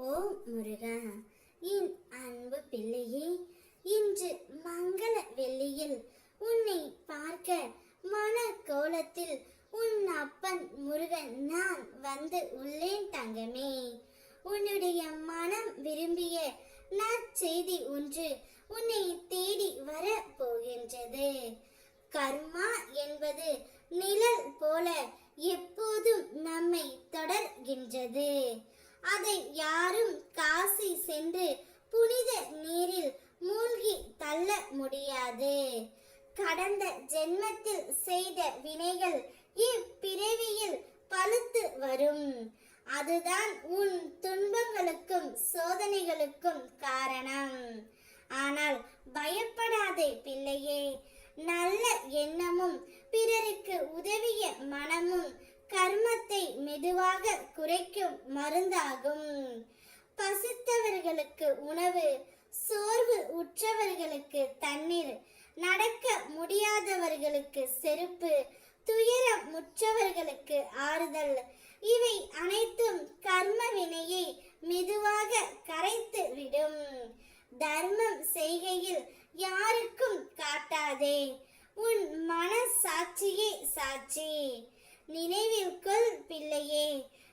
ஓ முருகா, என் அன்பு பிள்ளையே, இன்று மங்கள வெள்ளியில் உன்னை பார்க்க மன கோலத்தில் உன் அப்பன் முருகன் நான் வந்து உள்ளேன் தங்கமே. உன்னுடைய மனம் விரும்பிய நற்செய்தி ஒன்று உன்னை தேடி வர போகின்றது. கர்மா என்பது நிழல் போல எப்போதும் நம்மை தொடர்கின்றது. அதை யாரும் காசி சென்று புனித நீரில் மூழ்கி தள்ள முடியாது. கடந்த ஜென்மத்தில் செய்த வினைகள் இப்பிறவியில் பழுத்து வரும். அதுதான் உன் துன்பங்களுக்கும் சோதனைகளுக்கும் காரணம். ஆனால் பயப்படாதே பிள்ளையே. நல்ல எண்ணமும் பிறருக்கு உதவிய மனமும் கர்மத்தை மெதுவாக குறைக்கும் மருந்தாகும். பசித்தவர்களுக்கு உணவு, சோர்வு உற்றவர்களுக்கு தண்ணீர், நடக்க முடியாதவர்களுக்கு செருப்பு, துயரம் முற்றவர்களுக்கு ஆறுதல், இவை அனைத்தும் கர்ம வினையை மெதுவாக கரைத்து விடும். தர்மம் செய்கையில் யாருக்கும் காட்டாதே. உன் மன சாட்சியே சாட்சி. நினைவில் கொள் பிள்ளையே,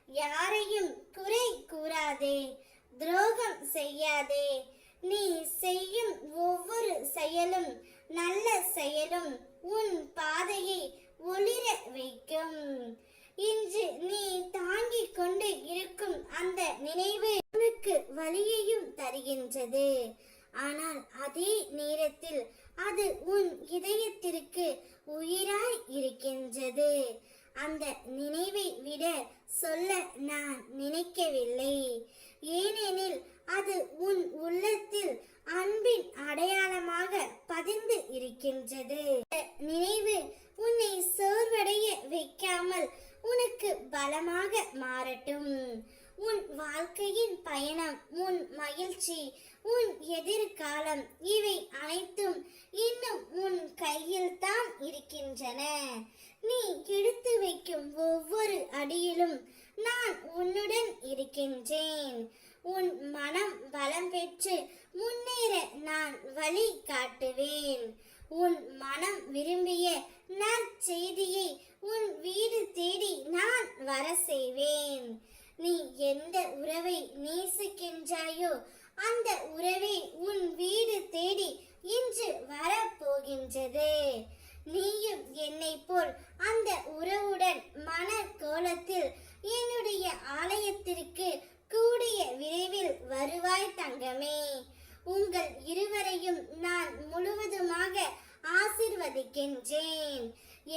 யாரையும் குறை கூறாதே, துரோகம் செய்யாதே. நீ செய்யும் ஒவ்வொரு செயலும் நல்ல செயலும் உன் பாதையை ஒளிர வைக்கும். இன்று நீ தாங்கிக் கொண்டு இருக்கும் அந்த நினைவு உனக்கு வலியையும் தருகின்றது. ஆனால் அதே நேரத்தில் அது உன் இதயத்திற்கு உயிராய் இருக்கின்றது. அந்த நினைவை விட சொல்ல நான் நினைக்கவில்லை. ஏனெனில் அது உன் உள்ளத்தில் அன்பின் அடையாளமாக பதிந்து இருக்கின்றது. நினைவு உன்னை சோர்வடைய வைக்காமல் உனக்கு பலமாக மாறட்டும். உன் வாழ்க்கையின் பயணம், உன் மகிழ்ச்சி, உன் எதிர்காலம், இவை அனைத்தும் இன்னும் உன் கையில் தான் இருக்கின்றன. நீ எடுத்து வைக்கும் ஒவ்வொரு அடியிலும் நான் உன்னுடன் இருக்கின்றேன். உன் மனம் பலம் பெற்று முன்னேற நான் வழி காட்டுவேன். உன் மனம் விரும்பிய நற்செய்தியை உன் வீடு தேடி நான் வர செய்வேன். நீ எந்த உறவை நேசிக்கின்றாயோ அந்த உறவே உன் வீடு தேடி இன்று வரப்போகின்றது. நீயும் என்னை போல் அந்த உறவுடன் மன கோலத்தில் என்னுடைய ஆலயத்திற்கு கூடிய விரைவில் வருவாய் தங்கமே. உங்கள் இருவரையும் நான் முழுவதுமாக ஆசீர்வதிக்கின்றேன்.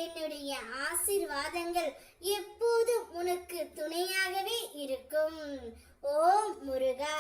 என்னுடைய ஆசீர்வாதங்கள் எப்போதும் உனக்கு துணையாகவே இருக்கும். ஓம் முருகா.